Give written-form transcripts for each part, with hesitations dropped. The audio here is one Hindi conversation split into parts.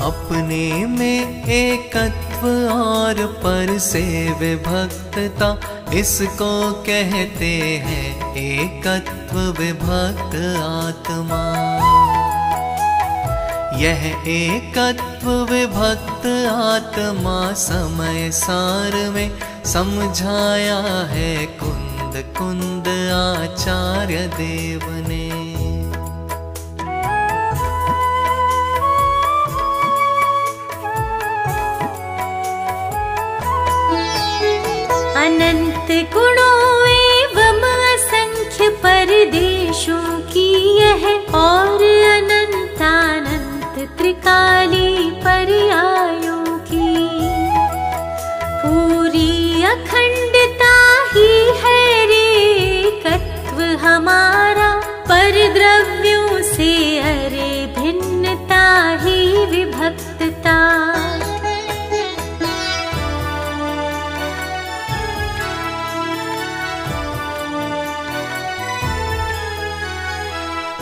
अपने में एकत्व और पर से विभक्तता, इसको कहते हैं एकत्व विभक्त आत्मा। यह एकत्व विभक्त आत्मा समय सार में समझाया है कुंद कुंद आचार्य देव ने। अनंत गुणों एवं असंख्य परदेशों की यह और अनंतानंत त्रिकाली पर्यायों की पूरी अखंडता ही है रे एकत्व हमारा। पर द्रव्यों से अरे भिन्नता ही विभक्तता।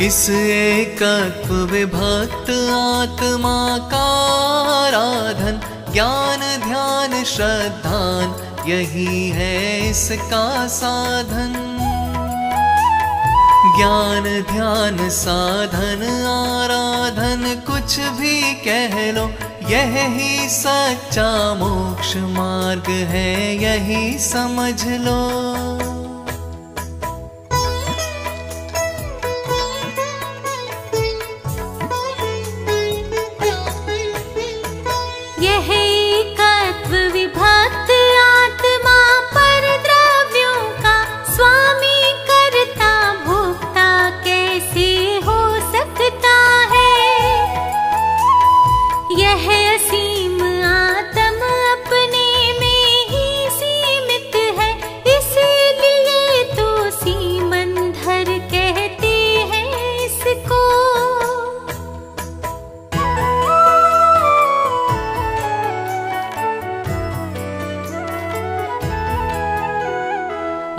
इस एकत्व विभक्त आत्मा का आराधन ज्ञान ध्यान श्रद्धान, यही है इसका साधन। ज्ञान ध्यान साधन आराधन कुछ भी कह लो, यह ही सच्चा मोक्ष मार्ग है, यही समझ लो।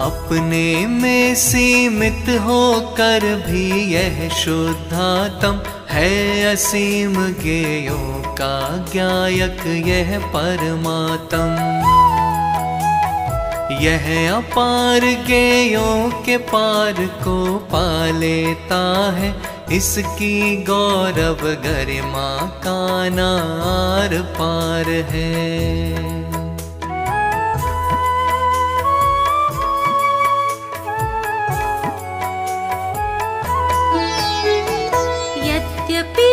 अपने में सीमित होकर भी यह शुद्धात्म है, असीम ज्ञेयों का ज्ञायक यह परमात्म। यह अपार ज्ञेयों के पार को पा लेता है, इसकी गौरव गरिमा का नार पार है।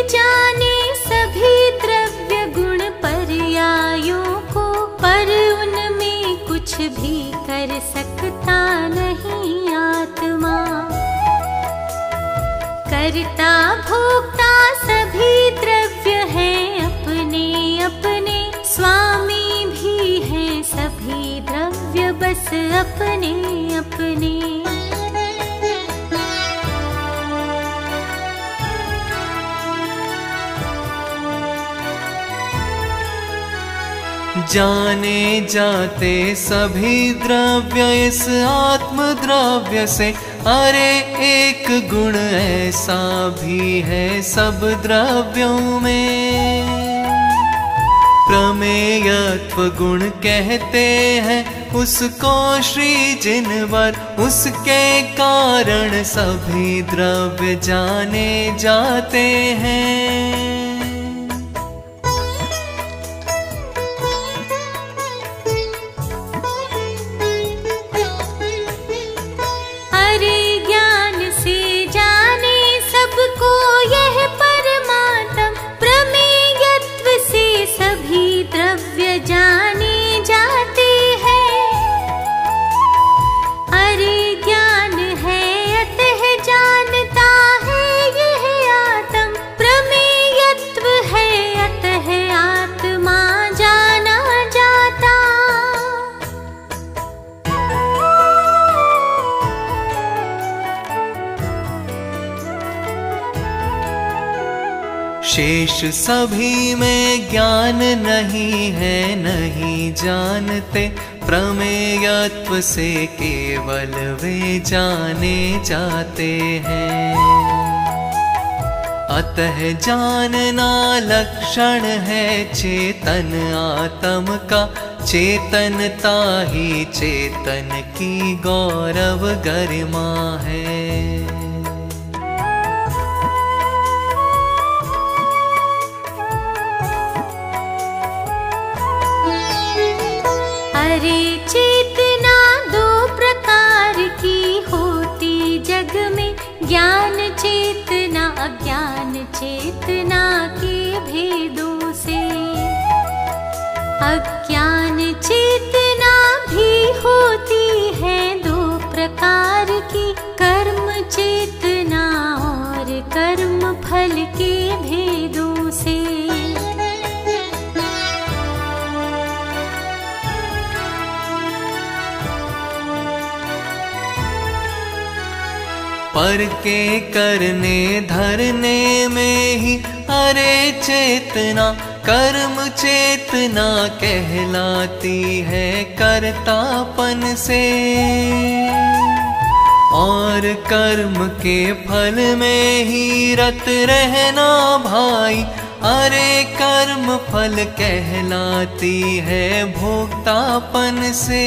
जाने सभी द्रव्य गुण पर्यायों को, पर उनमें कुछ भी कर सकता नहीं आत्मा। करता भोक्ता सभी द्रव्य हैं अपने अपने, स्वामी भी हैं सभी द्रव्य बस अपने अपने। जाने जाते सभी द्रव्य इस आत्म द्रव्य से, अरे एक गुण ऐसा भी है सब द्रव्यों में। प्रमेयत्व गुण कहते हैं उसको श्री जिनवर, उसके कारण सभी द्रव्य जाने जाते हैं। शेष सभी में ज्ञान नहीं है, नहीं जानते प्रमेयत्व से केवल वे जाने जाते हैं। अतः जानना लक्षण है चेतन आत्म का, चेतनता ही चेतन की गौरव गरिमा है। अरे चेतना दो प्रकार की होती जग में, ज्ञान चेतना अज्ञान चेतना के भेदों से। अज्ञान चेतना भी होती है दो प्रकार की, कर्म चेतना और कर्म फल के भेदों से। पर के करने धरने में ही अरे चेतना कर्म चेतना कहलाती है कर्तापन से। और कर्म के फल में ही रत रहना भाई, अरे कर्म फल कहलाती है भोक्तापन से।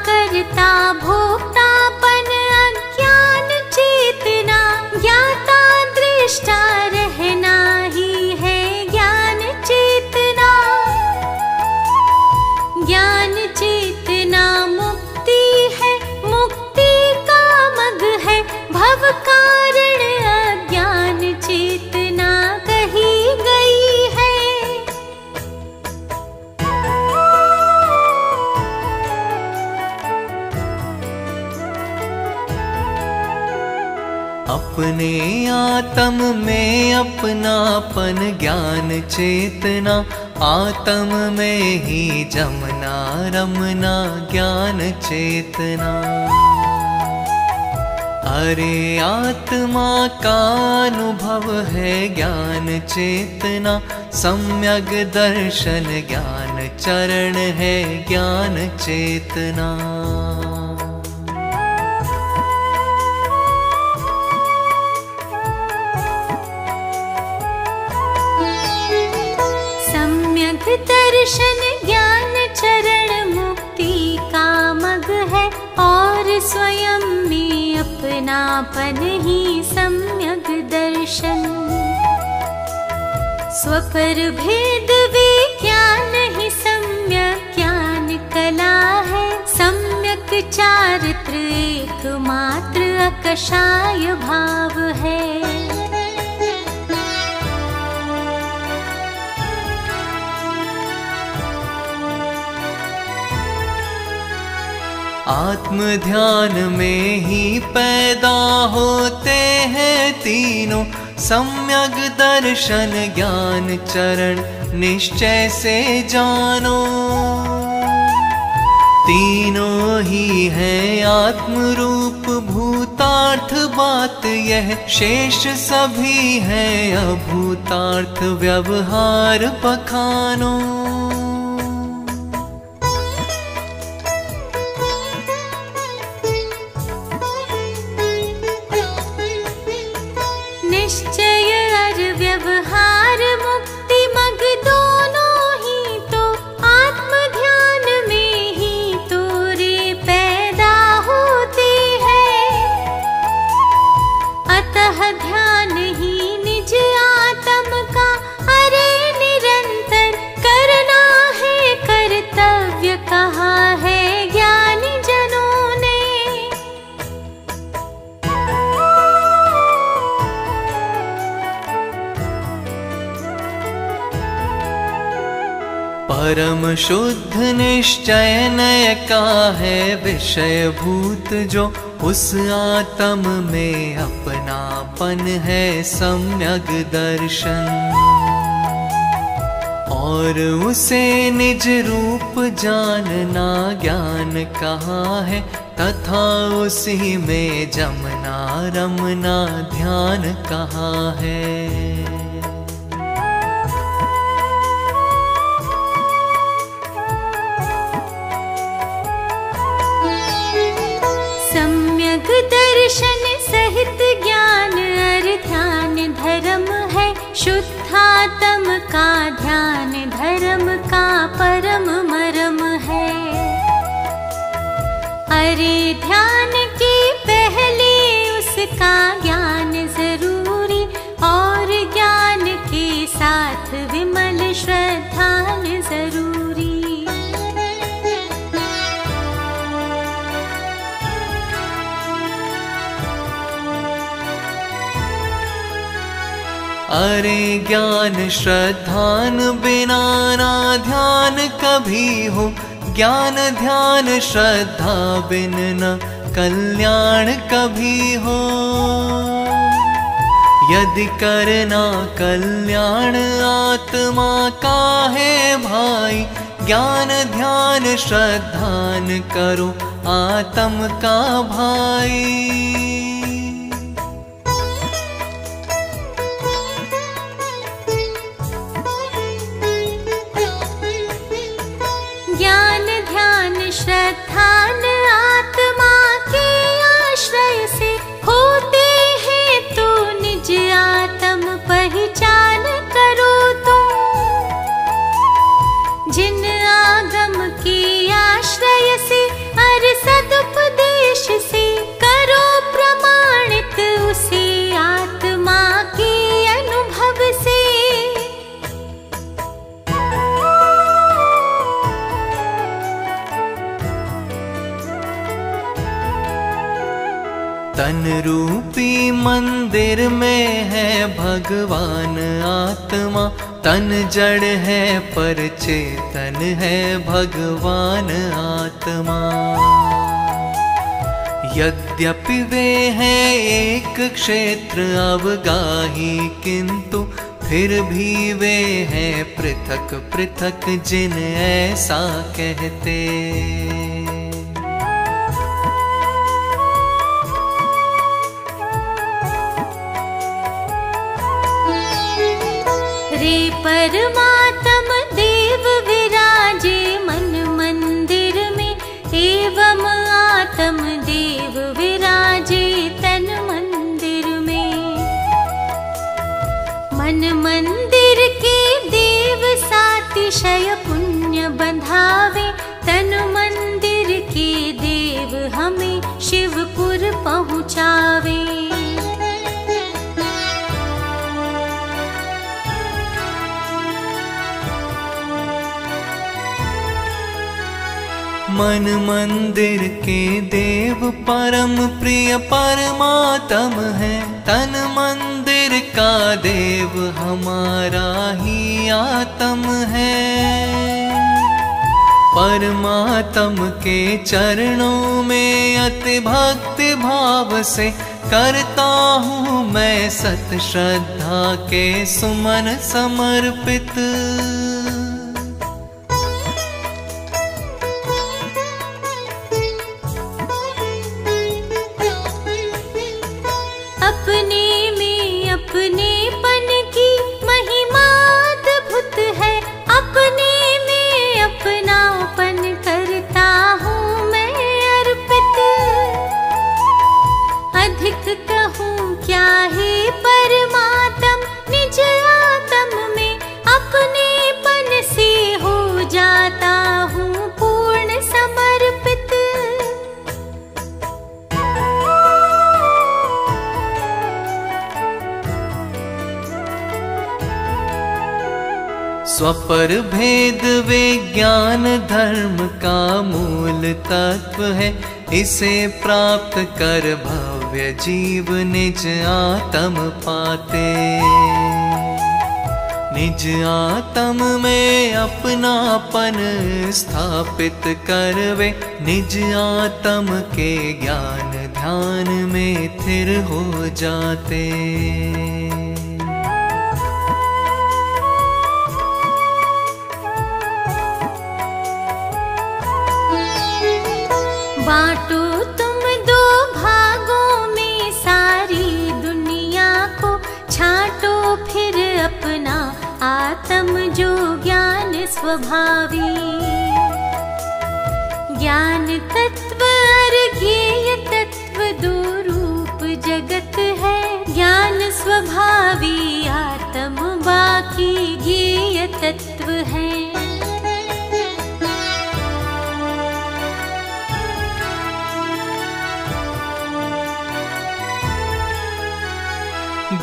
करता भोक्तापन अज्ञान चेतना, ज्ञाता दृष्टा रहना ही है ज्ञान चेतना। ज्ञान चेतना मुक्ति है, मुक्ति का मग है, भव कारण अज्ञान चेतना कही गई है। अपने आत्म में अपनापन ज्ञान चेतना, आत्म में ही जमना रमना ज्ञान चेतना। अरे आत्मा का अनुभव है ज्ञान चेतना, सम्यक दर्शन ज्ञान चरण है ज्ञान चेतना। दर्शन ज्ञान चरण मुक्ति का मग है, और स्वयं में अपनापन ही सम्यक दर्शन। स्वपर भेद विज्ञान ही सम्यक ज्ञान कला है, सम्यक चारित्र एकमात्र अकषाय भाव है। आत्म ध्यान में ही पैदा होते हैं तीनों, सम्यक दर्शन ज्ञान चरण निश्चय से जानो। तीनों ही है आत्म रूप भूतार्थ बात यह, शेष सभी है अभूतार्थ व्यवहार बखानो। निश्चय और व्यवहार मुक्ति मग दोनों ही तो आत्म ध्यान में ही तो रे पैदा होती है। अतः ध्यान ही निज आत्म का अरे निरंतर करना है कर्तव्य कहा है ज्ञानी जनों ने। परम शुद्ध निश्चय नय का है विषय भूत जो, उस आत्म में अपनापन है सम्यक दर्शन। और उसे निज रूप जानना ज्ञान कहा है, तथा उसी में जमना रमना ध्यान कहा है। अलग दर्शन सहित ज्ञान अर ध्यान धर्म है। शुद्धात्म का ध्यान धर्म का परम मरम है। अरे ध्यान के पहले उसका ज्ञान जरूरी, और ज्ञान के साथ विमल श्रद्धान जरूरी। अरे ज्ञान श्रद्धान बिना ना ध्यान कभी हो। ज्ञान ध्यान श्रद्धा बिन न कल्याण कभी हो। यदि करना कल्याण आत्मा का है भाई, ज्ञान ध्यान श्रद्धान करो आत्म का भाई। ज्ञान ध्यान श्रद्धान आत्मा के आश्रय से होते हैं तो निज आत्म पहचान करो तुम। जिन आगम के आश्रय से अर सदुपदेश से करो प्रमाणित उसे आत्मा के अनुभव से। तन रूपी मंदिर में है भगवान आत्मा। तन जड़ है पर चेतन है भगवान आत्मा। यद्यपि वे हैं एक क्षेत्र अवगाही, किंतु फिर भी वे हैं पृथक पृथक जिन ऐसा कहते। रे परमात्म देव विराजे मन मंदिर में, एवं आत्म देव विराजे तन मंदिर में। मन मंदिर के देव सातिशय पुण्य बंधावे, तन मंदिर के देव हमें शिवपुर पहुँचावे। मन मंदिर के देव परम प्रिय परमात्म है। तन मंदिर का देव हमारा ही आत्म है। परमात्म के चरणों में अति भक्ति भाव से करता हूँ मैं सत श्रद्धा के सुमन समर्पित। अपने में अपनेपन की महिमा अद्भुत है। अपने में अपनापन करता हूँ मैं अर्पित। अधिक कहूँ क्या है परमात्म, निज आत्म में अपनेपन से हो जाता हूँ पूर्ण समर्पित। स्वपर भेद विज्ञान धर्म का मूल तत्व है। इसे प्राप्त कर भव्य जीव निज आत्म पाते। निज आत्म में अपनापन स्थापित करवे, निज आत्म के ज्ञान ध्यान में स्थिर हो जाते। बांटो तुम दो भागों में सारी दुनिया को, छांटो फिर अपना आत्म जो ज्ञान स्वभावी। ज्ञान तत्व और ज्ञेय तत्व दो स्वभावी आत्म बाकी ज्ञेय तत्व है।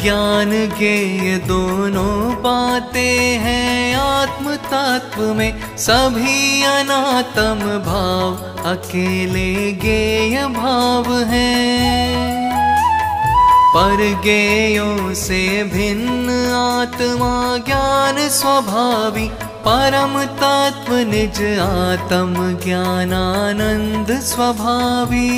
ज्ञान ज्ञेय दोनों बातें हैं आत्म तत्व में, सभी अनात्म भाव अकेले ज्ञेय भाव हैं। पर ज्ञेयों से भिन्न आत्मा ज्ञान स्वभावी, परम तत्व निज आत्म ज्ञानानंद स्वभावी।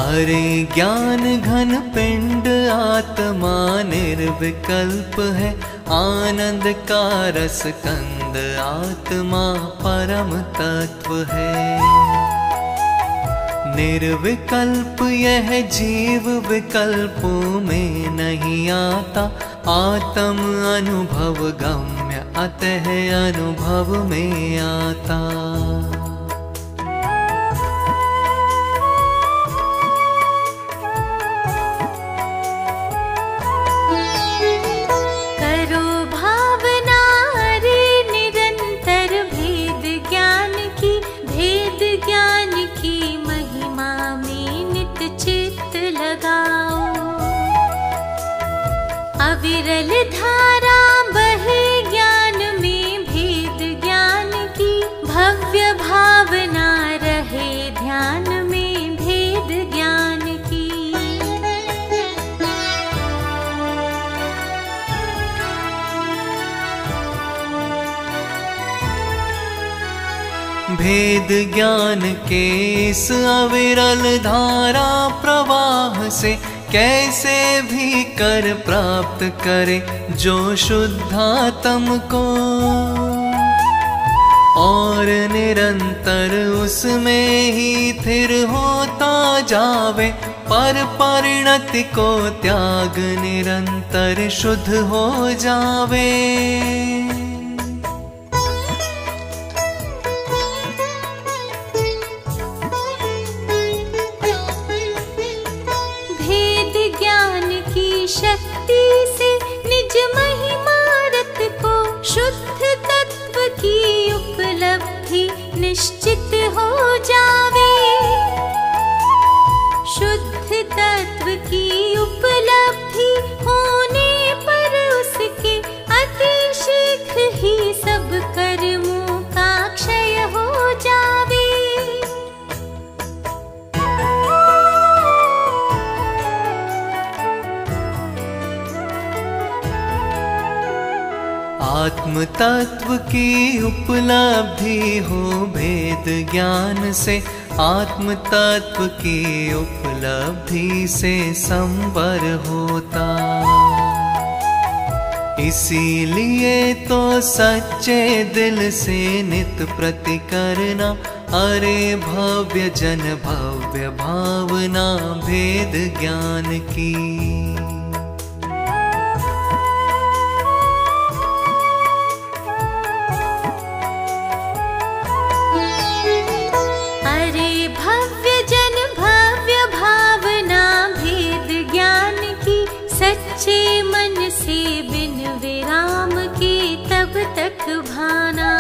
अरे ज्ञान घन पिंड आत्मा निर्विकल्प है, आनंद का रस कंद आत्मा परम तत्व है। निर्विकल्प यह जीव विकल्पों में नहीं आता, आत्म अनुभव गम्य अतः अनुभव में आता। अविरल धारा बहे ज्ञान में भेद ज्ञान की, भव्य भावना रहे ध्यान में भेद ज्ञान की। भेद ज्ञान के इस अविरल धारा प्रवाह से कैसे भी कर प्राप्त करे जो शुद्धात्म को, और निरंतर उसमें ही स्थिर होता जावे, पर परिणति को त्याग निरंतर शुद्ध हो जावे। शक्ति से निज महिमारत को शुद्ध तत्व की उपलब्धि निश्चित हो जावे। शुद्ध तत्व की उपलब्धि होने पर उसके अति शीघ्र ही सब कर्मों का क्षय हो जावे। आत्म तत्व की उपलब्धि हो भेद ज्ञान से, आत्म तत्व की उपलब्धि से संवर होता। इसीलिए तो सच्चे दिल से नित प्रति करना, अरे भव्य जन भव्य भावना भेद ज्ञान की। सच्चे मन से बिन विराम के तब तक भाना,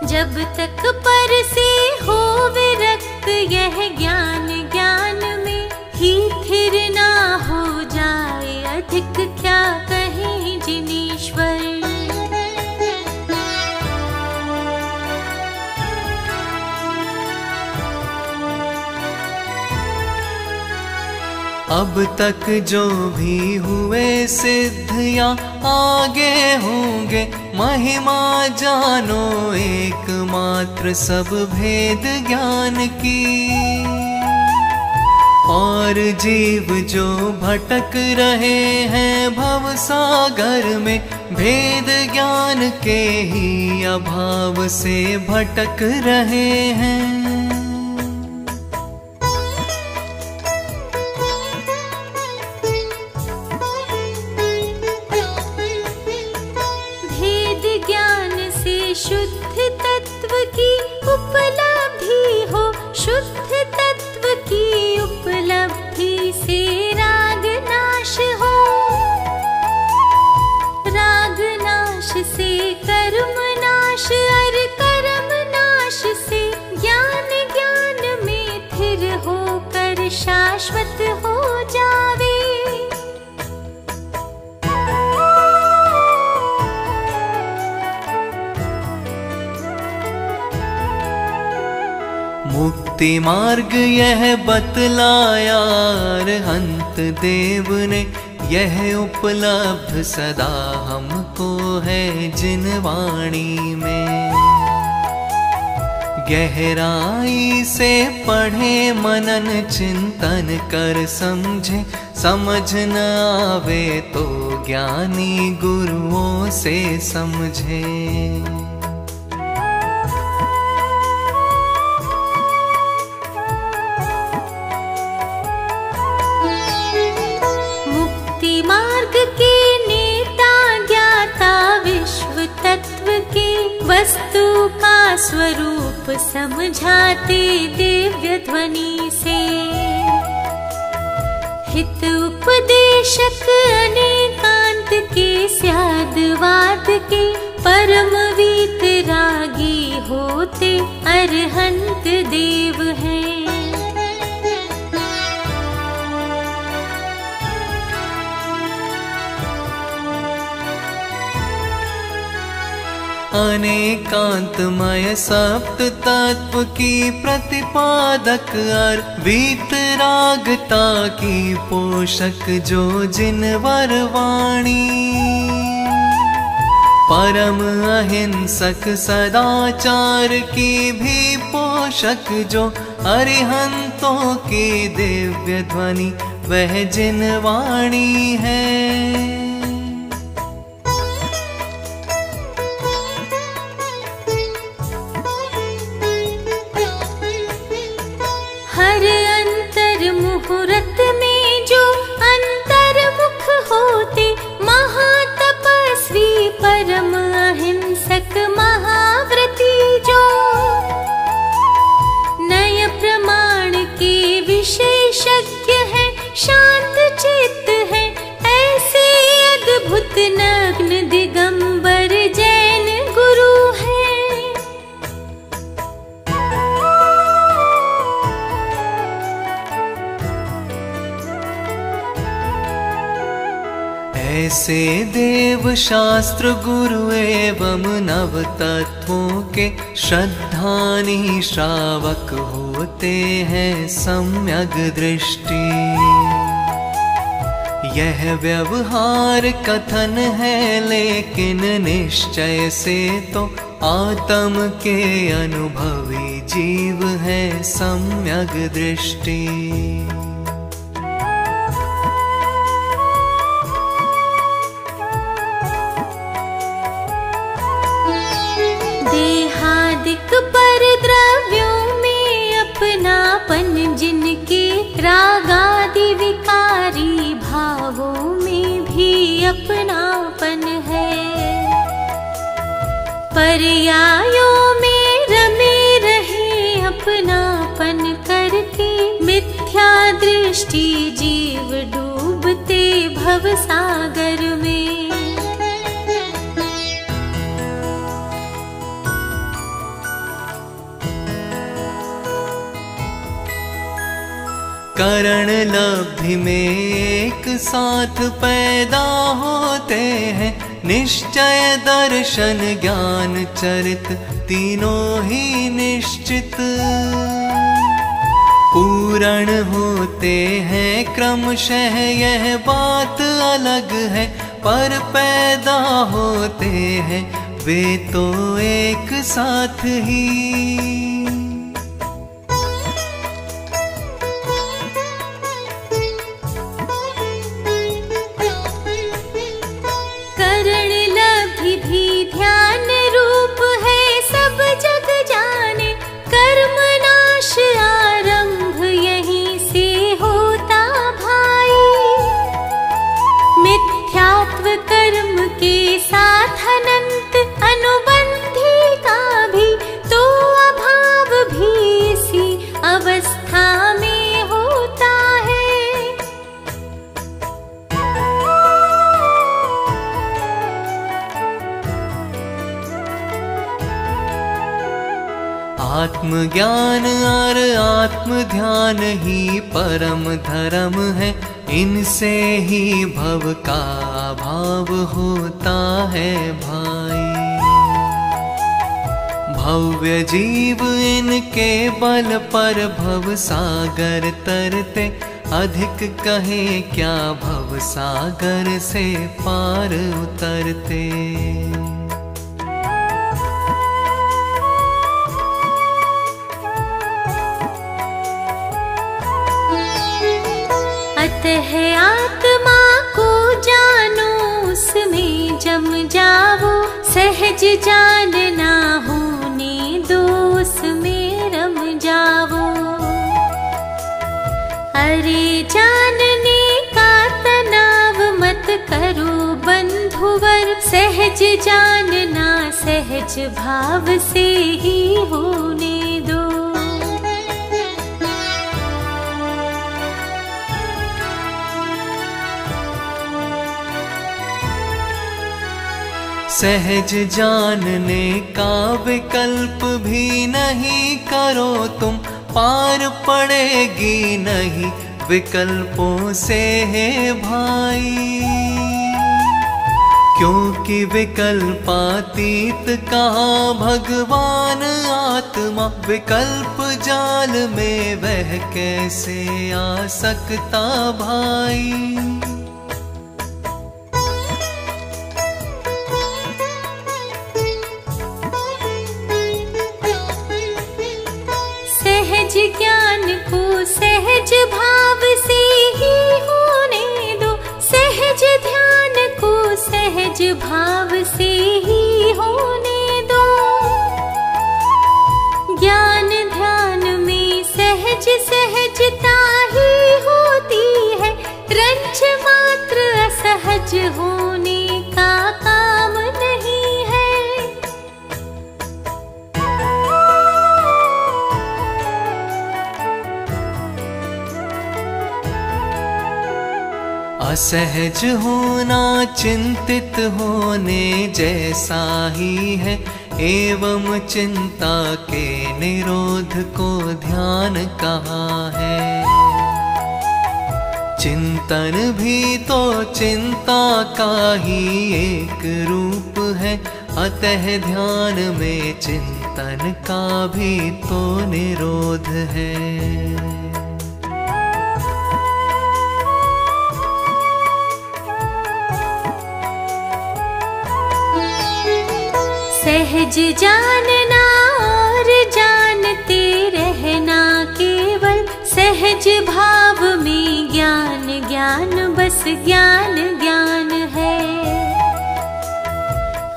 जब तक पर से हो विरक्त यह ज्ञान ज्ञान में ही स्थिर ना हो जाए, अधिक क्या कहें जिनेश्वर। अब तक जो भी हुए सिद्ध या आगे होंगे, महिमा जानो एकमात्र सब भेद ज्ञान की। और जीव जो भटक रहे हैं भव सागर में, भेद ज्ञान के ही अभाव से भटक रहे हैं। शुद्ध तत्व की उपलब्धि हो, शुद्ध तत्व की उपलब्धि से राग नाश हो, राग नाश से कर्म नाश, और कर्म नाश से ज्ञान, ज्ञान में स्थिर होकर शाश्वत हो जावे। मुक्ति मार्ग यह बतलाया अरहंत देव ने, यह उपलब्ध सदा हमको है जिन वाणी में। गहराई से पढ़े मनन चिंतन कर समझे, समझ न आवे तो ज्ञानी गुरुओं से समझे। वस्तु का स्वरूप समझाते दिव्य ध्वनि से, हित उपदेशक अनेकांत के स्यादवाद के, परम वीतरागी होते अरहंत देव हैं। अनेकांतमय सप्त तत्व की प्रतिपादक और वीतरागता की पोषक जो जिनवर वाणी, परम अहिंसक सदाचार की भी पोषक जो अरिहंतों की दिव्य ध्वनि, वह जिनवाणी है। हर अंतर मुहूर्त में जो अंतर्मुख होते, महातपस्वी परम अहिंसक महाव्रती जो, नय प्रमाण के विशेषज्ञ है, शांत चित्त है, ऐसे अद्भुत नग्न दिगंबर जैन गुरु है। ऐसे देव शास्त्र गुरु एवं नव तत्वों के श्रद्धानी श्रावक होते हैं सम्यक दृष्टि। यह व्यवहार कथन है लेकिन निश्चय से तो आत्म के अनुभवी जीव है सम्यक दृष्टि। पर द्रव्यों में अपनापन जिनके, रागादि विकारी भावों में भी अपनापन है। पर्यायों में रमे रहे अपनापन करके, मिथ्या दृष्टि जीव डूबते भव सागर में। करण लब्धि में एक साथ पैदा होते हैं, निश्चय दर्शन ज्ञान चरित तीनों ही निश्चित। पूर्ण होते हैं क्रमशः यह बात अलग है, पर पैदा होते हैं वे तो एक साथ ही। करण लब्धि भी ध्यान रूप है, सब जग जाने कर्म नाश आरंभ यहीं से होता भाई। मिथ्यात्व कर्म के साथ अनंत अनुबंधी का भी तो अभाव भी इसी अवस्था में होता है। आत्मज्ञान और आत्म ध्यान ही परम धर्म है, इनसे ही भव का भाव होता है भाई। भव्य जीव इनके बल पर भव सागर तरते, अधिक कहे क्या भव सागर से पार उतरते। अतः आत्मा को जानो, उसमें जम जाओ, सहज जानना होने दो, उसमें रम जाओ। अरे जानने का तनाव मत करो बंधुवर, सहज जानना सहज भाव से ही होने दो। सहज जानने का विकल्प भी नहीं करो तुम, पार पड़ेगी नहीं विकल्पों से है भाई। क्योंकि विकल्पातीत कहाँ भगवान आत्मा, विकल्प जाल में वह कैसे आ सकता भाई। सहज ज्ञान को सहज भाव से ही होने दो, सहज ध्यान को सहज भाव से ही होने दो। ज्ञान ध्यान में सहज सहजता ही होती है, रंच मात्र असहज होने का काम नहीं है। असहज होना चिंतित होने जैसा ही है, एवं चिंता के निरोध को ध्यान कहाँ है। चिंतन भी तो चिंता का ही एक रूप है, अतः ध्यान में चिंतन का भी तो निरोध है। सहज जानना और जानते रहना केवल, सहज भाव में ज्ञान ज्ञान बस ज्ञान ज्ञान है।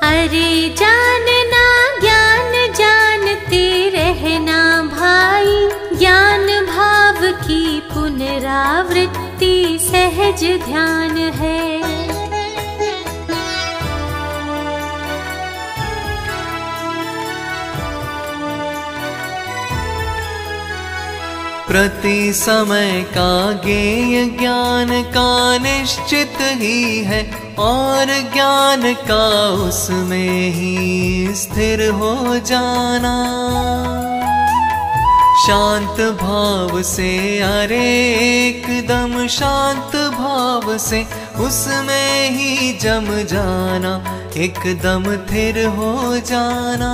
अरे जानना ज्ञान जानते रहना भाई, ज्ञान भाव की पुनरावृत्ति सहज ध्यान है। प्रति समय का ज्ञेय ज्ञान का निश्चित ही है, और ज्ञान का उसमें ही स्थिर हो जाना। शांत भाव से अरे एकदम शांत भाव से उसमें ही जम जाना, एकदम थिर हो जाना।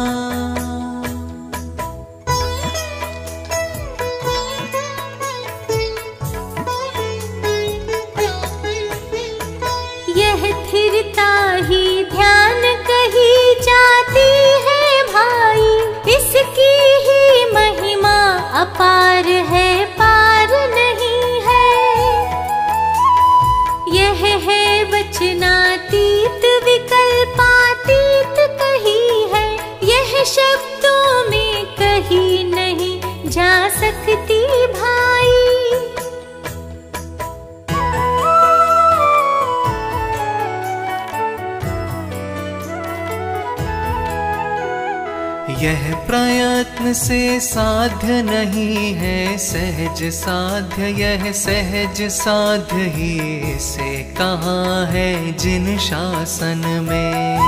यह प्रयत्न से साध्य नहीं है सहज साध्य, यह सहज साध्य ही से कहा है जिन शासन में।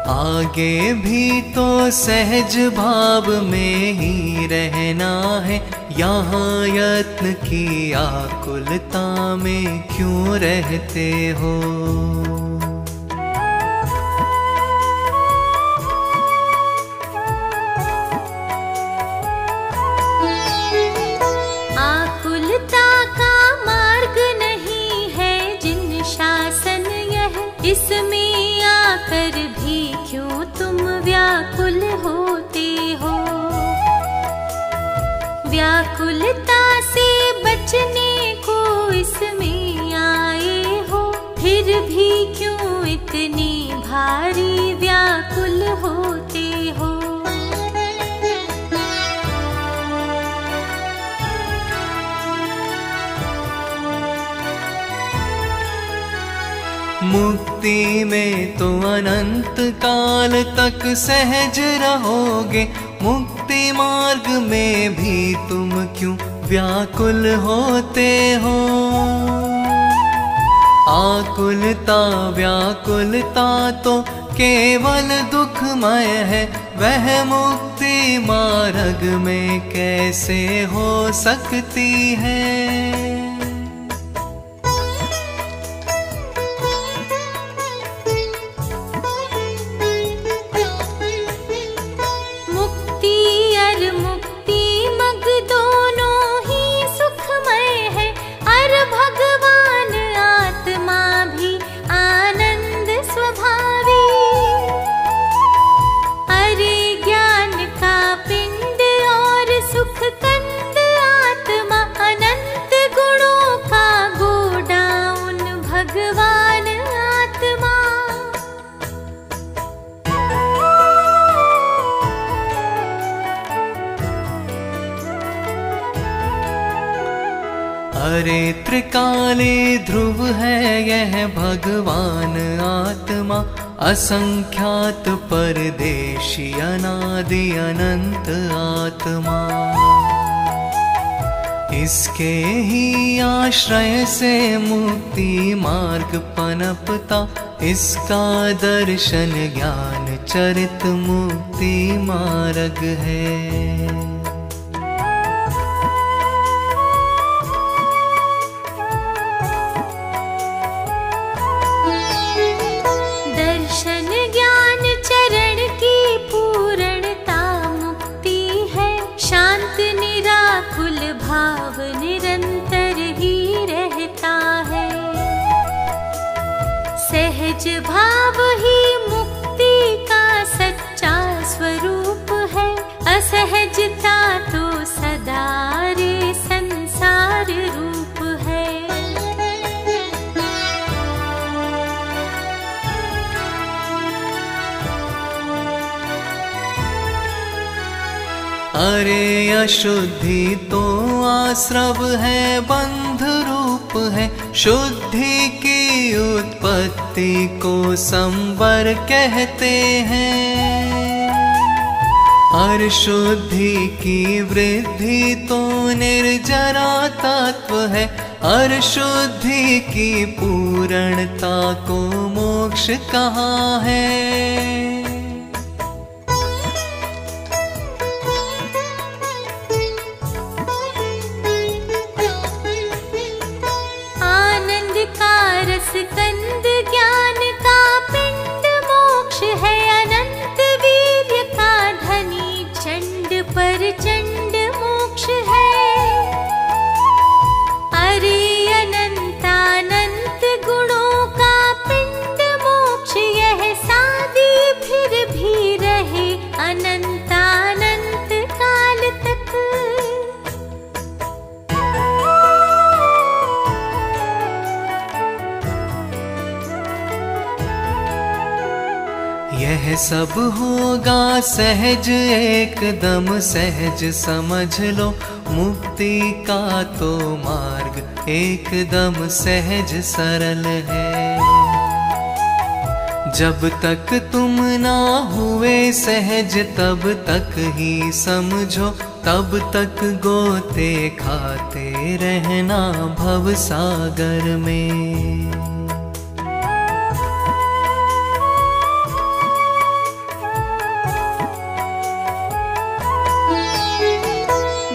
आगे भी तो सहज भाव में ही रहना है, यहाँ यत्न की आकुलता में क्यों रहते हो। आकुलता का मार्ग नहीं है जिन शासन यह, इसमें आकर भी क्यों तुम व्याकुल होते हो। व्याकुलता से बचने को इसमें आए हो, फिर भी क्यों इतनी भारी व्याकुल होते हो। मुक्ति में तो अनंत काल तक सहज रहोगे, मुक्ति मार्ग में भी तुम क्यों व्याकुल होते हो। आकुलता व्याकुलता तो केवल दुखमय है, वह मुक्ति मार्ग में कैसे हो सकती है। अरे त्रिकाले ध्रुव है यह भगवान आत्मा, असंख्यात परदेशी अनादि अनंत आत्मा। इसके ही आश्रय से मुक्ति मार्ग पनपता, इसका दर्शन ज्ञान चरित मुक्ति मार्ग है। भाव निरंतर ही रहता है, सहज भाव ही मुक्ति का सच्चा स्वरूप है। असहजता तो सदा रे संसार रूप है। अरे अशुद्धि तो आश्रव है, बंध रूप है। शुद्धि की उत्पत्ति को संवर कहते हैं, और शुद्धि की वृद्धि तो निर्जरा तत्व है। और शुद्धि की पूर्णता को मोक्ष कहाँ है। कंद ज्ञान का पिंड मोक्ष है, अनंत वीर्य का धनी चंड पर चंड मोक्ष है। अरे अनंतानंत गुणों का पिंड मोक्ष यह सादी फिर भी रहे अनंतानंत काल तक। यह सब होगा सहज एकदम सहज समझ लो, मुक्ति का तो मार्ग एकदम सहज सरल है। जब तक तुम ना हुए सहज तब तक ही समझो, तब तक गोते खाते रहना भव सागर में।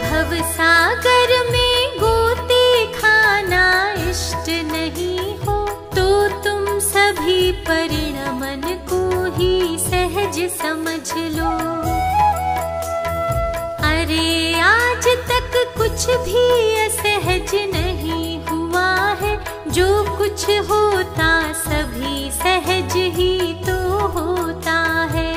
भव सागर में गोते खाना इष्ट नहीं हो, तो तुम सभी परिणमन को ही सहज समझ लो। अरे आज तक कुछ भी असहज नहीं हुआ है, जो कुछ होता सभी सहज ही तो होता है।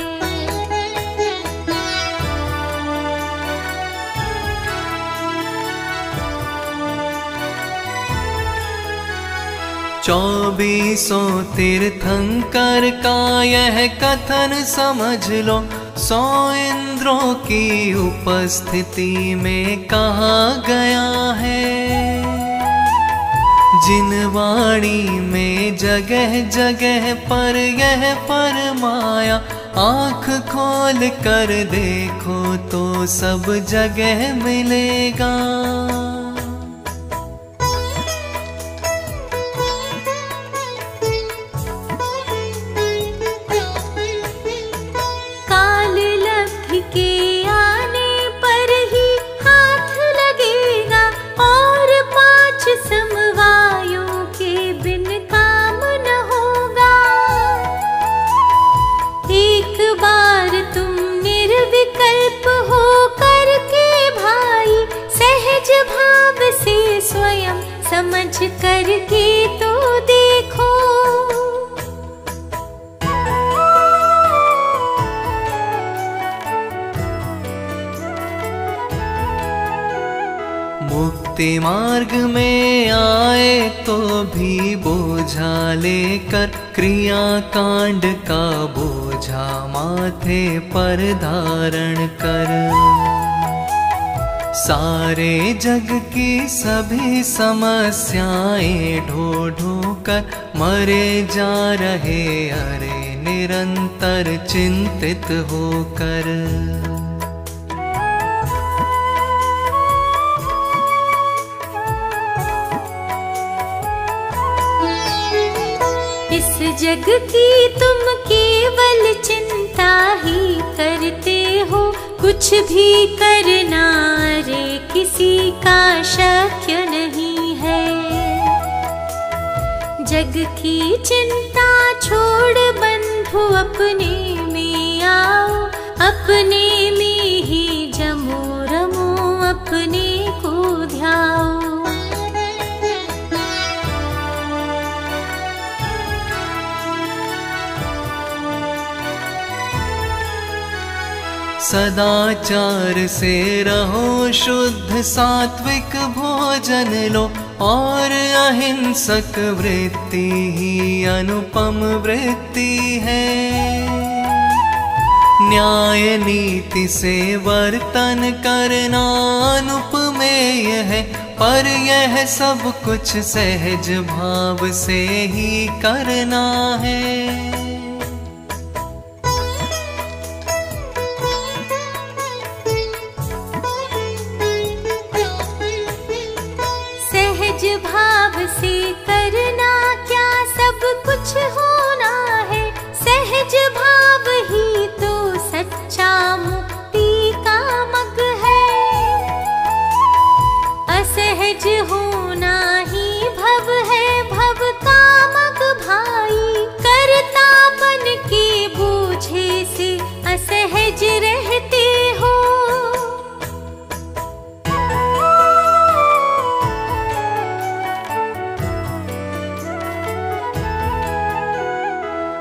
चौबीसों तीर्थंकर का यह कथन समझ लो, 100 इंद्रों की उपस्थिति में कहा गया है। जिन वाणी में जगह जगह पर यह फरमाया, आँख खोल कर देखो तो सब जगह मिलेगा। समझ करके तो देखो। मुक्ति मार्ग में आए तो भी बोझा लेकर, क्रिया कांड का बोझा माथे पर धारण कर। सारे जग की सभी समस्याएं ढो ढो कर मरे जा रहे, अरे निरंतर चिंतित होकर। इस जग की तुम केवल चिंता ही करते हो, कुछ भी करना रे किसी का शक्य नहीं है। जग की चिंता छोड़ बंधु अपने में आओ, अपने में ही जमो रमो, अपने को ध्याओ। सदाचार से रहो शुद्ध, सात्विक भोजन लो, और अहिंसक वृत्ति ही अनुपम वृत्ति है। न्याय नीति से वर्तन करना अनुपमेय है, पर यह सब कुछ सहज भाव से ही करना है। भाव से करना क्या सब कुछ होना है, सहज भाव ही तो सच्चा मुक्ति का मग है। असहज होना ही भव है, भव का मग भाई। कर्तापन के बोझे से असहज रहते हो।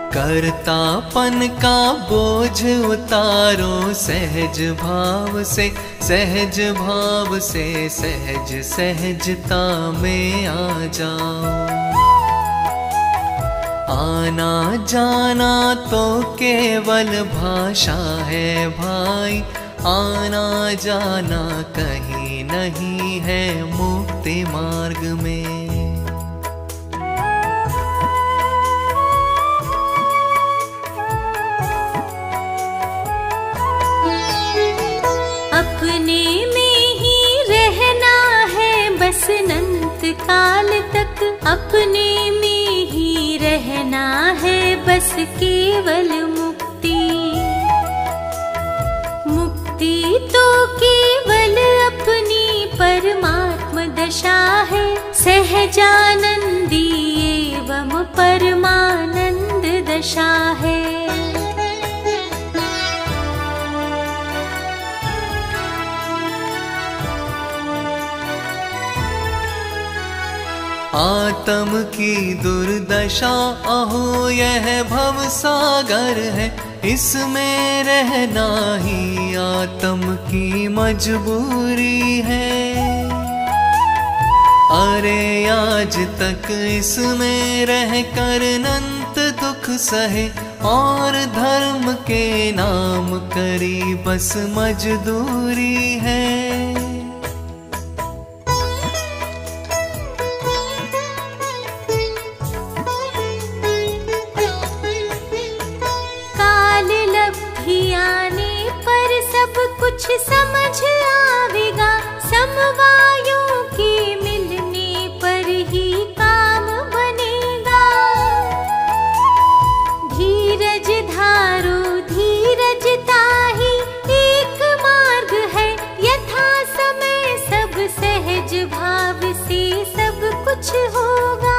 कर्तापन का बोझ उतारो सहज भाव से, सहज भाव से सहज सहजता में आ जाओ। आना जाना तो केवल भाषा है भाई, आना जाना कहीं नहीं है मुक्ति मार्ग में। अपने में ही रहना है बस केवल मुक्ति। मुक्ति तो केवल अपनी परमात्म दशा है, सहजानंदी एवं परमानंद दशा है। आत्म की दुर्दशा अहो यह भव सागर है, इसमें रहना ही आत्म की मजबूरी है। अरे आज तक इसमें रहकर अनंत दुख सहे, और धर्म के नाम करी बस मजदूरी है। कुछ समझ आवेगा, समवायों के मिलने पर ही काम बनेगा। धीरज धारो धीरज ताही एक मार्ग है, यथा समय सब सहज भाव से सब कुछ होगा।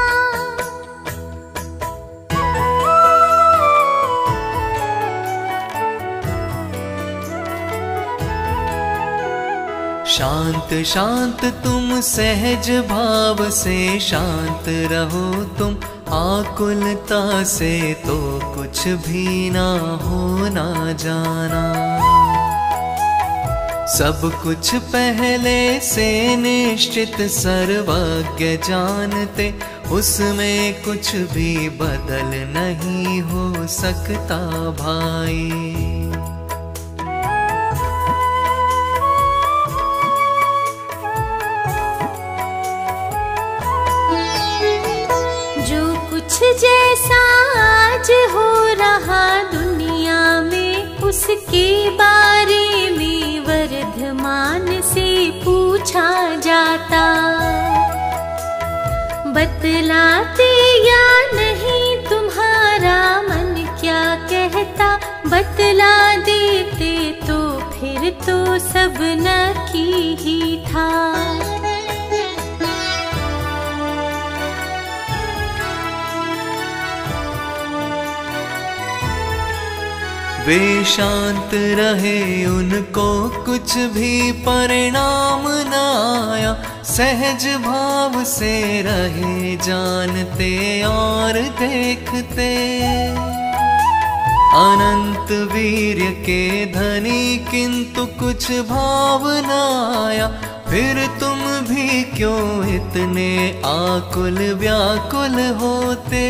शांत शांत तुम सहज भाव से शांत रहो तुम, आकुलता से तो कुछ भी ना होना जाना। सब कुछ पहले से निश्चित सर्वज्ञ जानते, उसमें कुछ भी बदल नहीं हो सकता भाई। जैसा आज हो रहा दुनिया में, उसके बारे में वर्धमान से पूछा जाता। बतलाते या नहीं तुम्हारा मन क्या कहता, बतला देते तो फिर तो सब नकी ही था। वे शांत रहे उनको कुछ भी परिणाम न आया, सहज भाव से रहे जानते और देखते। अनंत वीर्य के धनी किंतु कुछ भाव न आया, फिर तुम भी क्यों इतने आकुल व्याकुल होते।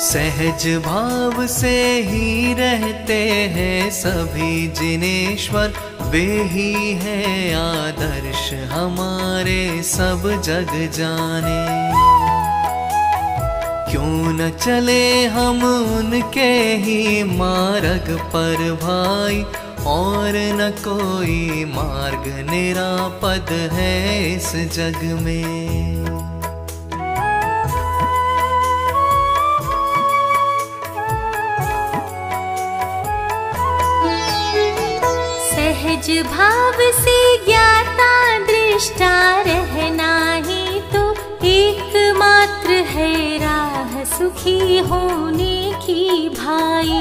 सहज भाव से ही रहते हैं सभी जिनेश्वर, वे ही है आदर्श हमारे सब जग जाने। क्यों न चले हम उनके ही मार्ग पर भाई, और न कोई मार्ग निरापद है इस जग में। सहज भाव से ज्ञाता दृष्टा रहना ही तो एकमात्र है राह सुखी होने की भाई।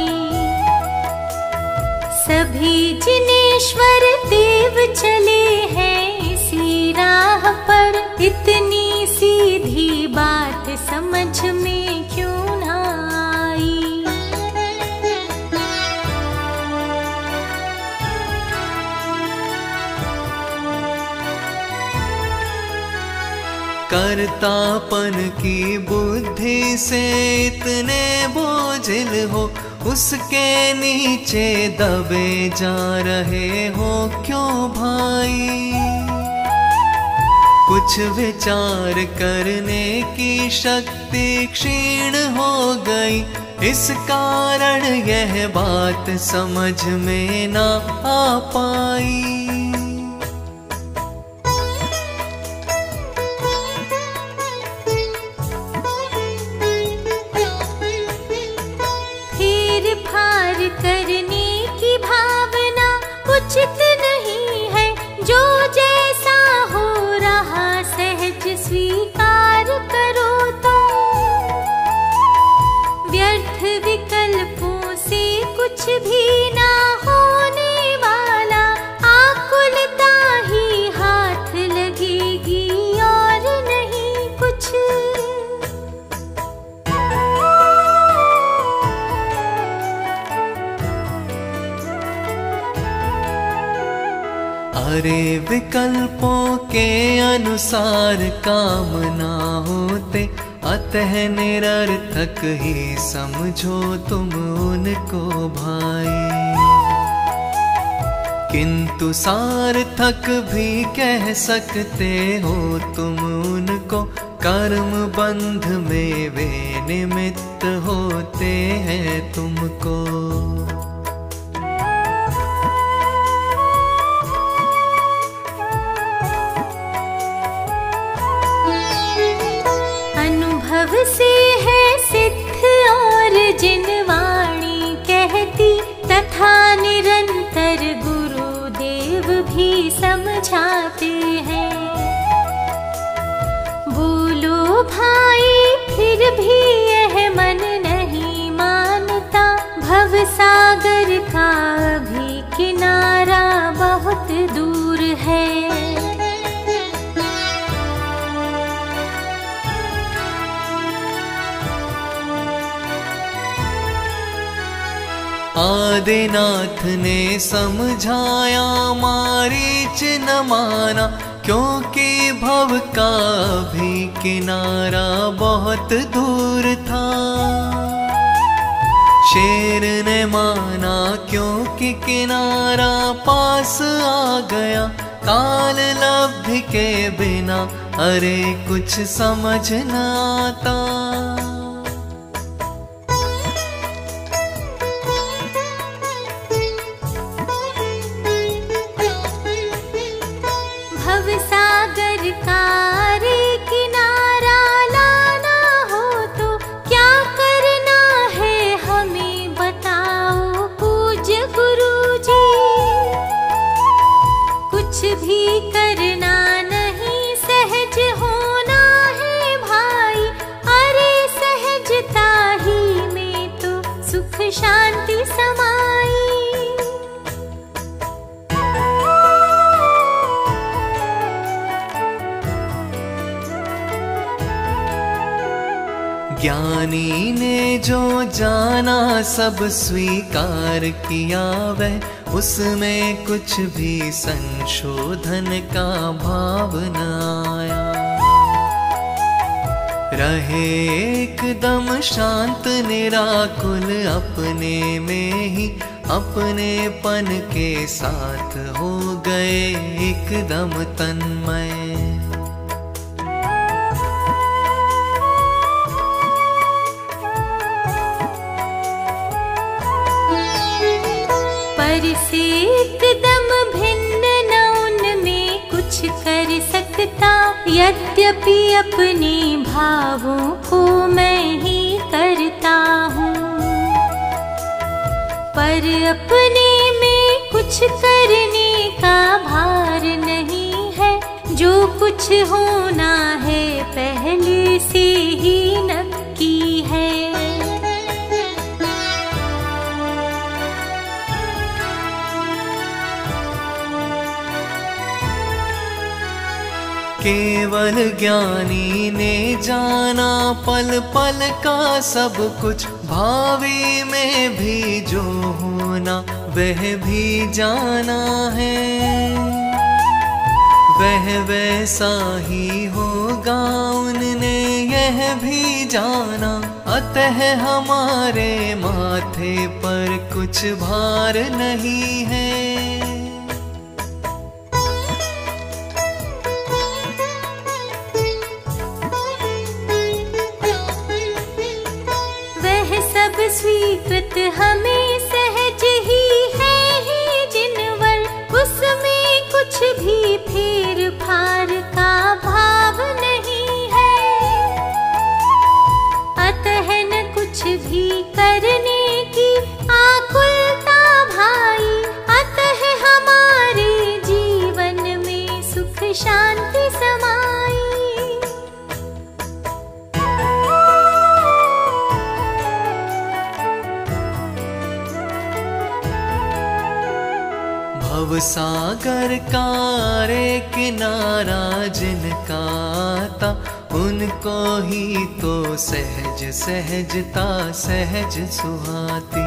सभी जिनेश्वर देव चले हैं इसी राह पर, इतनी सीधी बात समझ कर्तापन की बुद्धि से इतने बोझिल हो, उसके नीचे दबे जा रहे हो क्यों भाई। कुछ विचार करने की शक्ति क्षीण हो गई, इस कारण यह बात समझ में ना आ पाई। करने की भावना उचित नहीं है, जो जैसा हो रहा सहज स्वीकार करो तो। व्यर्थ विकल्पों से कुछ भी ना होने वाला, आकुलता ही हाथ लगेगी और नहीं कुछ। अरे विकल्पों के अनुसार काम ना होते, अतः निरर्थक ही समझो तुम उनको भाई। किंतु सार्थक भी कह सकते हो तुम उनको, कर्म बंध में वे निमित्त होते हैं तुमको। अनुभव से है सिद्ध और जिन वाणी कहती, तथा निरंतर गुरुदेव भी समझाते हैं। बोलो भाई फिर भी यह मन नहीं मानता, भव सागर का भी किनारा बहुत दूर है। आदिनाथ ने समझाया मारीच न माना, क्योंकि भव का भी किनारा बहुत दूर था। शेर ने माना क्योंकि किनारा पास आ गया, काल लब्धि के बिना अरे कुछ समझ न आता। सागर का रे किनारा लाना हो तो क्या करना है हमें बताओ पूज्य गुरुजी। कुछ भी करना नहीं, सहज होना है भाई। अरे सहजता ही में तो सुख शांति समाई। ज्ञानी ने जो जाना सब स्वीकार किया, वह उसमें कुछ भी संशोधन का भाव न आया। रहे एकदम शांत निराकुल अपने में ही, अपनेपन के साथ हो गए एकदम तन्मय। पर से एकदम भिन्न न उनमें कुछ कर सकता, यद्यपि अपने भावों को मैं ही करता हूँ। पर अपने में कुछ करने का भार नहीं है, जो कुछ होना है पहले से ही नक्की है। केवल ज्ञानी ने जाना पल पल का सब कुछ, भावी में भी जो होना वह भी जाना है। वह वैसा ही होगा होगा उनने यह भी जाना, अतः हमारे माथे पर कुछ भार नहीं है। स्वीकृत हमें सहज ही है जिनवर, उसमें कुछ भी फेर फार का भाव नहीं है। अतः न कुछ भी करने की आकुलता भाई, अतः हमारे जीवन में सुख शांति समाई। भव सागर का रे किनारा जिनका आता, उनको ही तो सहज सहजता सहज सुहाती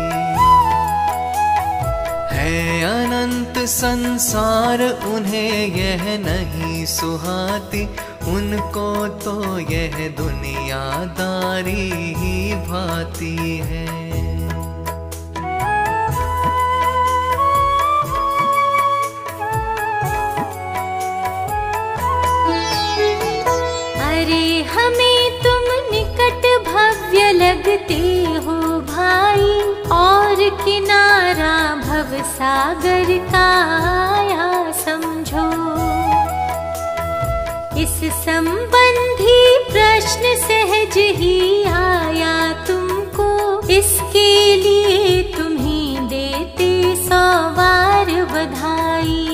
है। अनंत संसार उन्हें यह नहीं सुहाती, उनको तो यह दुनियादारी ही भाती है। हमें तुम निकट भव्य लगते हो भाई, और किनारा भव सागर का आया समझो। इस संबंधी प्रश्न सहज ही आया तुमको, इसके लिए तुम्हें देते 100 बार बधाई।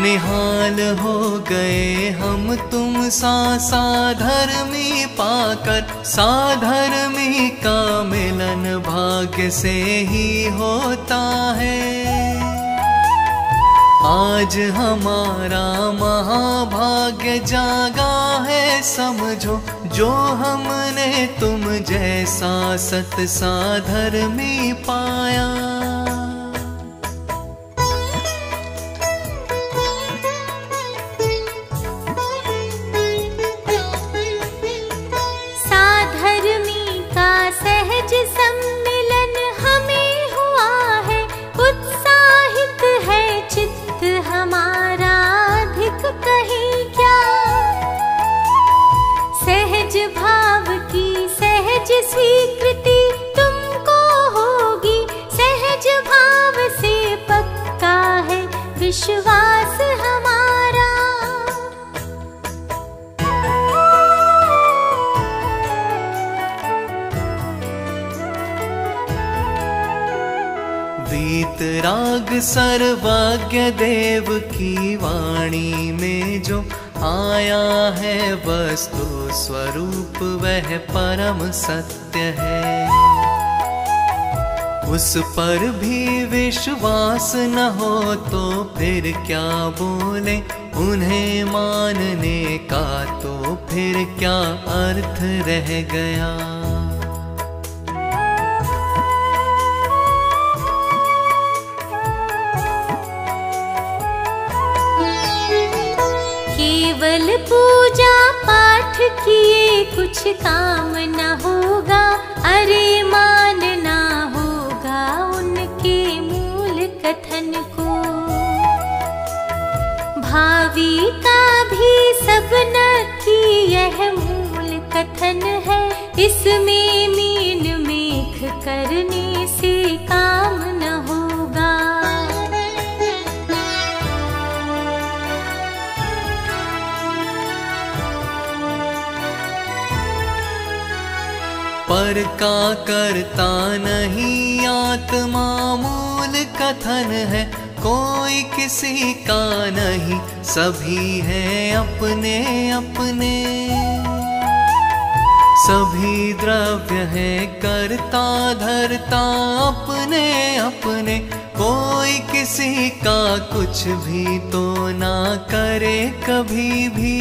निहाल हो गए हम तुम सा साधर्मी पाकर, साधर्मी का मिलन भाग्य से ही होता है। आज हमारा महाभाग्य जागा है समझो, जो हमने तुम जैसा सत साधर्मी पाया। सहज सम्मिलन हमें हुआ है, उत्साहित है चित्त हमारा अधिक कहीं क्या। सहज भाव की सहज स्वीकृति तुमको होगी, सहज भाव से पक्का है विश्वास हमारा। वीतराग सर्वज्ञ देव की वाणी में जो आया है वस्तु स्वरूप, वह परम सत्य है। उस पर भी विश्वास न हो तो फिर क्या बोले, उन्हें मानने का तो फिर क्या अर्थ रह गया। केवल पूजा पाठ किए कुछ काम न होगा, अरे मानना होगा उनके मूल कथन को। भावी का भी सब न की यह मूल कथन है, इसमें मीन मेघ करने से काम न होगा। पर का करता नहीं आत्मा मूल कथन है, कोई किसी का नहीं, सभी है अपने अपने। सभी द्रव्य है करता धरता अपने अपने, कोई किसी का कुछ भी तो ना करे कभी भी।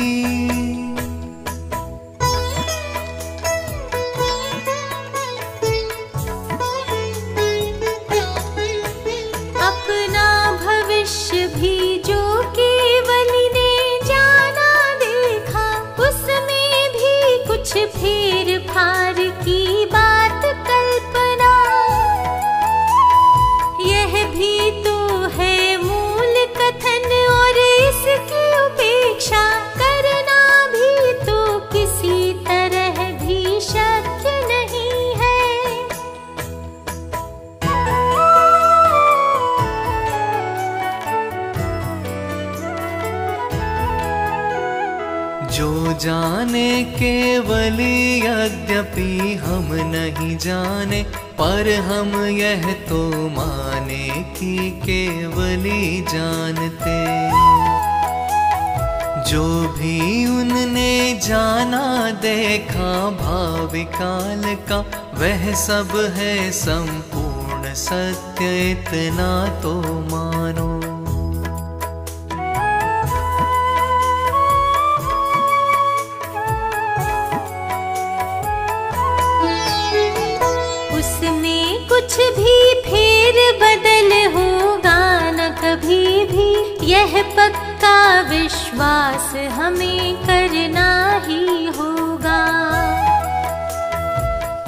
जाने केवली यद्यपि हम नहीं जाने, पर हम यह तो माने कि केवली जानते। जो भी उनने जाना देखा भावी काल का, वह सब है संपूर्ण सत्य, इतना तो मानो। उसमें कुछ भी फेर बदल होगा न कभी भी, यह पक्का विश्वास हमें करना ही होगा।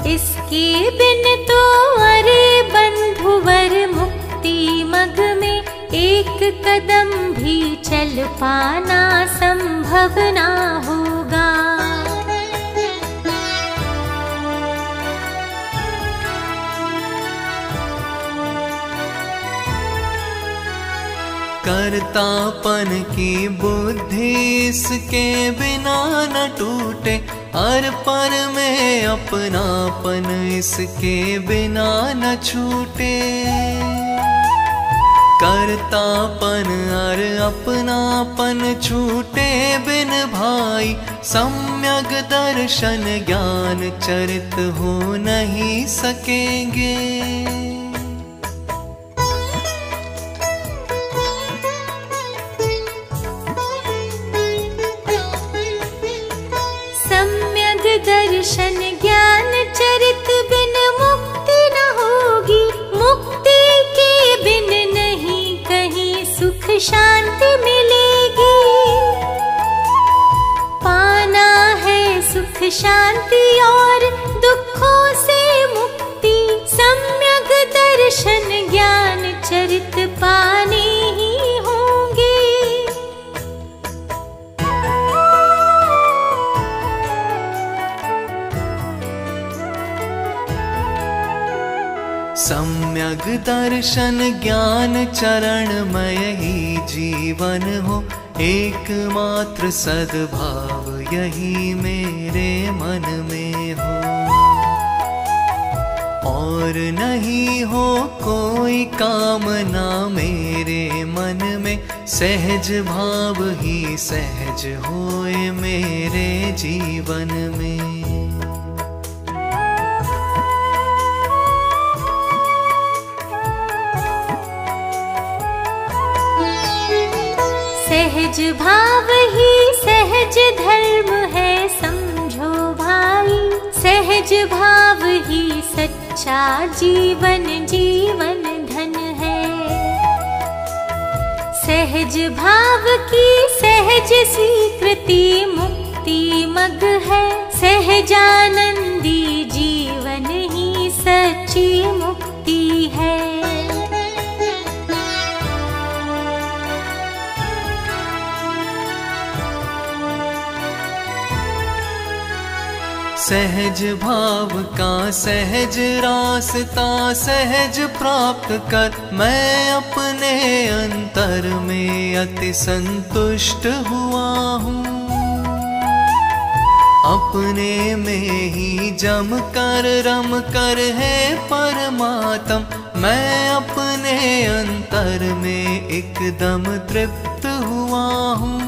इसके बिन तो अरे बंधुवर मुक्ति मग में एक कदम भी चल पाना संभव ना होगा। कर्तापन की बुद्धि इसके बिना न टूटे, अर्पण में अपनापन इसके बिना न छूटे। कर्तापन और अपनापन छूटे बिन भाई, सम्यक दर्शन ज्ञान चरित हो नहीं सकेंगे। दर्शन ज्ञान चरित बिन मुक्ति न होगी, मुक्ति के बिन नहीं कहीं सुख शांति मिलेगी। पाना है सुख शांति और दुखों से मुक्ति, सम्यक दर्शन ज्ञान चरित पाने ही होंगे। सम्यक दर्शन ज्ञान चरणमय ही जीवन हो, एकमात्र सद्भाव यही मेरे मन में हो। और नहीं हो कोई कामना मेरे मन में, सहज भाव ही सहज होए मेरे जीवन में। सहज भाव ही सहज धर्म है समझो भाई, सहज भाव ही सच्चा जीवन जीवन धन है। सहज भाव की सहज स्वीकृति मुक्ति मग है, सहजानंदी जीवन ही सच्ची मुक्ति है। सहज भाव का सहज रास्ता सहज प्राप्त कर, मैं अपने अंतर में अति संतुष्ट हुआ हूँ। अपने में ही जम कर रम कर है परमात्म, मैं अपने अंतर में एकदम तृप्त हुआ हूँ।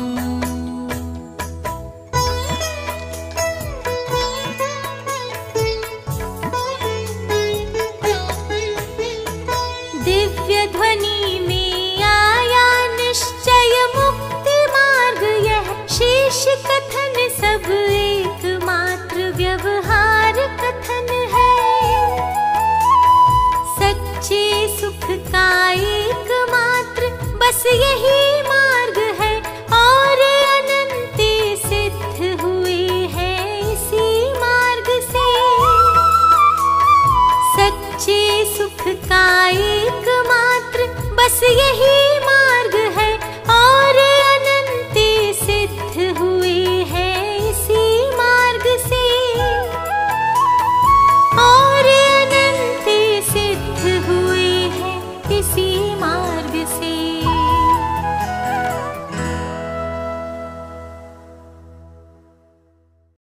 दिव्य ध्वनि में आया निश्चय मुक्ति मार्ग, यह शेष कथन सब एकमात्र व्यवहार कथन है। सच्चे सुख का एकमात्र बस यही मार्ग है, और अनंत सिद्ध हुए हैं इसी मार्ग से। सच्चे सुख का एकमात्र बस यही